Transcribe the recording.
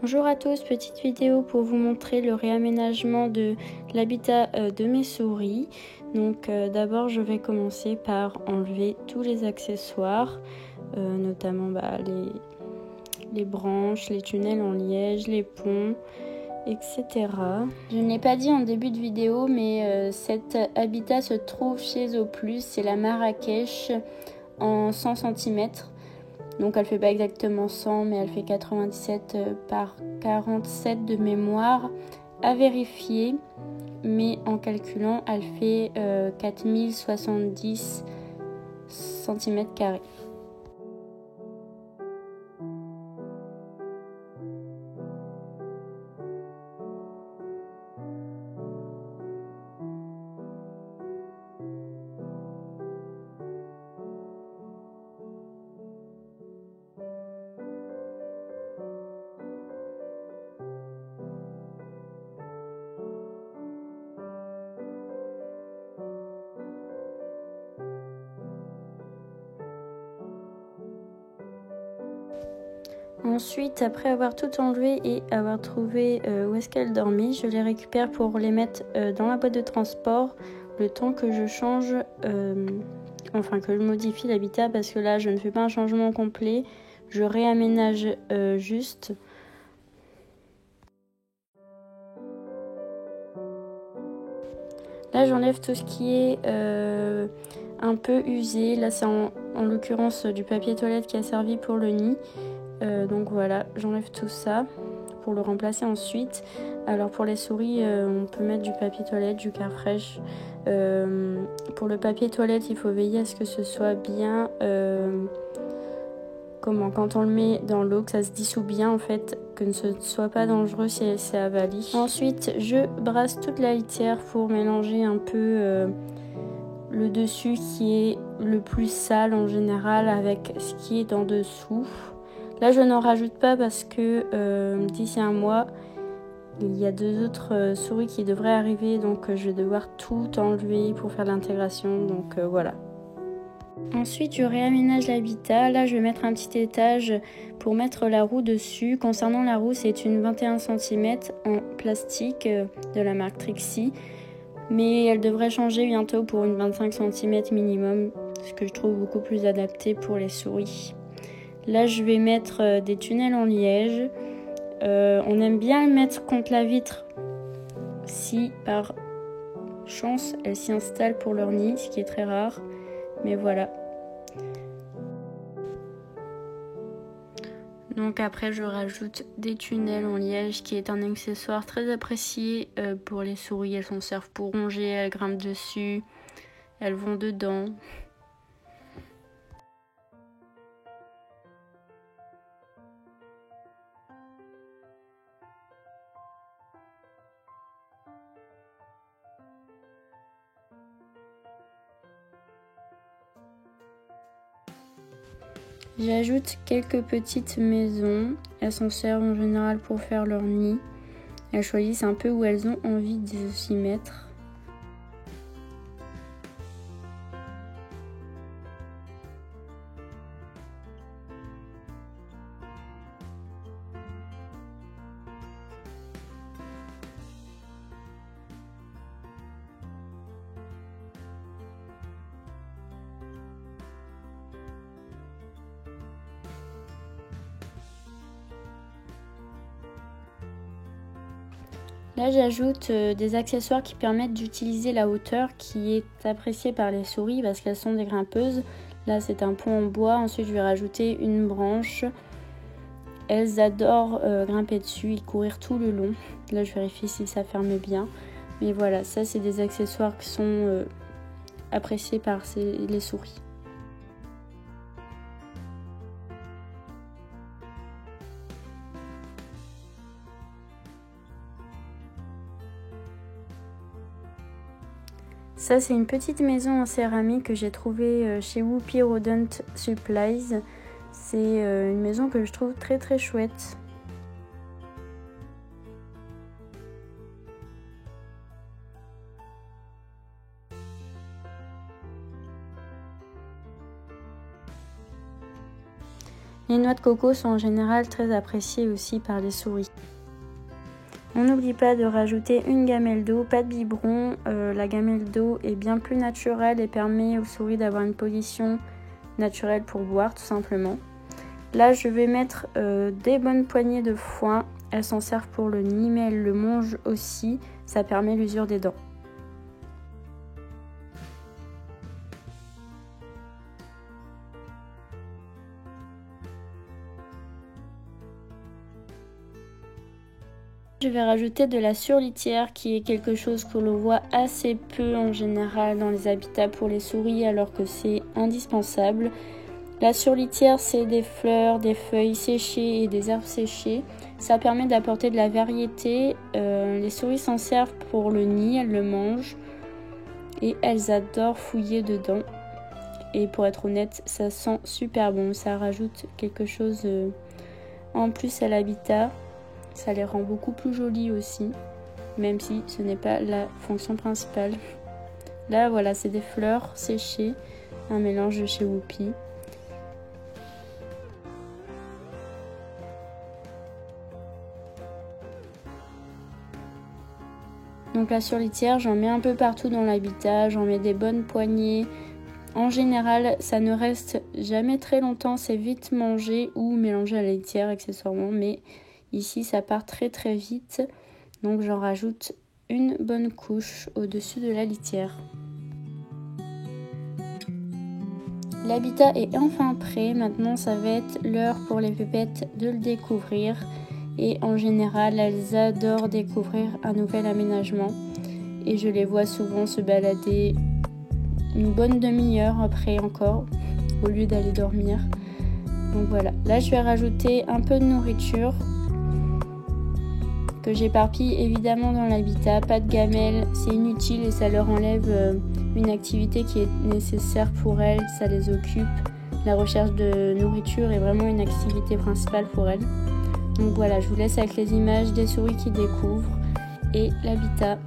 Bonjour à tous, petite vidéo pour vous montrer le réaménagement de l'habitat de mes souris. Donc d'abord je vais commencer par enlever tous les accessoires, notamment les branches, les tunnels en liège, les ponts, etc. Je ne l'ai pas dit en début de vidéo, mais cet habitat se trouve chez Zooplus, c'est la Marrakech en 100 cm. Donc elle fait pas exactement 100, mais elle fait 97 par 47 de mémoire à vérifier. Mais en calculant, elle fait 4070 cm². Ensuite, après avoir tout enlevé et avoir trouvé où est-ce qu'elle dormait, je les récupère pour les mettre dans la boîte de transport le temps que je change, que je modifie l'habitat, parce que là je ne fais pas un changement complet, je réaménage juste. Là j'enlève tout ce qui est un peu usé, là c'est en l'occurrence du papier toilette qui a servi pour le nid. Donc voilà, j'enlève tout ça pour le remplacer ensuite. Alors pour les souris, on peut mettre du papier toilette, du Carfresh. Pour le papier toilette, il faut veiller à ce que ce soit bien... quand on le met dans l'eau, que ça se dissout bien en fait, que ce ne soit pas dangereux si c'est avalé. Ensuite, je brasse toute la litière pour mélanger un peu le dessus qui est le plus sale en général avec ce qui est en dessous. Là, je n'en rajoute pas parce que d'ici un mois, il y a 2 autres souris qui devraient arriver. Donc, je vais devoir tout enlever pour faire l'intégration. Donc, voilà. Ensuite, je réaménage l'habitat. Là, je vais mettre un petit étage pour mettre la roue dessus. Concernant la roue, c'est une 21 cm en plastique de la marque Trixie. Mais elle devrait changer bientôt pour une 25 cm minimum, ce que je trouve beaucoup plus adapté pour les souris. Là, je vais mettre des tunnels en liège. On aime bien le mettre contre la vitre si par chance elles s'y installent pour leur nid, ce qui est très rare. Mais voilà. Donc après, je rajoute des tunnels en liège, qui est un accessoire très apprécié pour les souris. Elles s'en servent pour ronger, elles grimpent dessus, elles vont dedans. J'ajoute quelques petites maisons. Elles s'en servent en général pour faire leur nid. Elles choisissent un peu où elles ont envie de s'y mettre. Là, j'ajoute des accessoires qui permettent d'utiliser la hauteur, qui est appréciée par les souris parce qu'elles sont des grimpeuses. Là, c'est un pont en bois. Ensuite, je vais rajouter une branche. Elles adorent grimper dessus et courir tout le long. Là, je vérifie si ça ferme bien. Mais voilà, ça, c'est des accessoires qui sont appréciés par les souris. Ça, c'est une petite maison en céramique que j'ai trouvée chez Whoopi Rodent Supplies. C'est une maison que je trouve très très chouette. Les noix de coco sont en général très appréciées aussi par les souris. On n'oublie pas de rajouter une gamelle d'eau, pas de biberon. La gamelle d'eau est bien plus naturelle et permet aux souris d'avoir une position naturelle pour boire tout simplement. Là je vais mettre des bonnes poignées de foin. Elles s'en servent pour le nid mais elles le mangent aussi. Ça permet l'usure des dents. Je vais rajouter de la surlitière qui est quelque chose que l'on voit assez peu en général dans les habitats pour les souris alors que c'est indispensable. La surlitière c'est des fleurs, des feuilles séchées et des herbes séchées. Ça permet d'apporter de la variété. Les souris s'en servent pour le nid, elles le mangent et elles adorent fouiller dedans. Et pour être honnête, ça sent super bon, ça rajoute quelque chose en plus à l'habitat. Ça les rend beaucoup plus jolies aussi, même si ce n'est pas la fonction principale. Là, voilà, c'est des fleurs séchées, un mélange de chez Whoopi. Donc la surlitière, j'en mets un peu partout dans l'habitat, j'en mets des bonnes poignées. En général, ça ne reste jamais très longtemps, c'est vite mangé ou mélangé à la litière accessoirement, mais ici, ça part très très vite, donc j'en rajoute une bonne couche au-dessus de la litière. L'habitat est enfin prêt, maintenant ça va être l'heure pour les pépettes de le découvrir. Et en général, elles adorent découvrir un nouvel aménagement. Et je les vois souvent se balader une bonne demi-heure après encore, au lieu d'aller dormir. Donc voilà, là je vais rajouter un peu de nourriture que j'éparpille évidemment dans l'habitat. Pas de gamelle, c'est inutile et ça leur enlève une activité qui est nécessaire pour elles, ça les occupe. La recherche de nourriture est vraiment une activité principale pour elles. Donc voilà, je vous laisse avec les images des souris qui découvrent et l'habitat.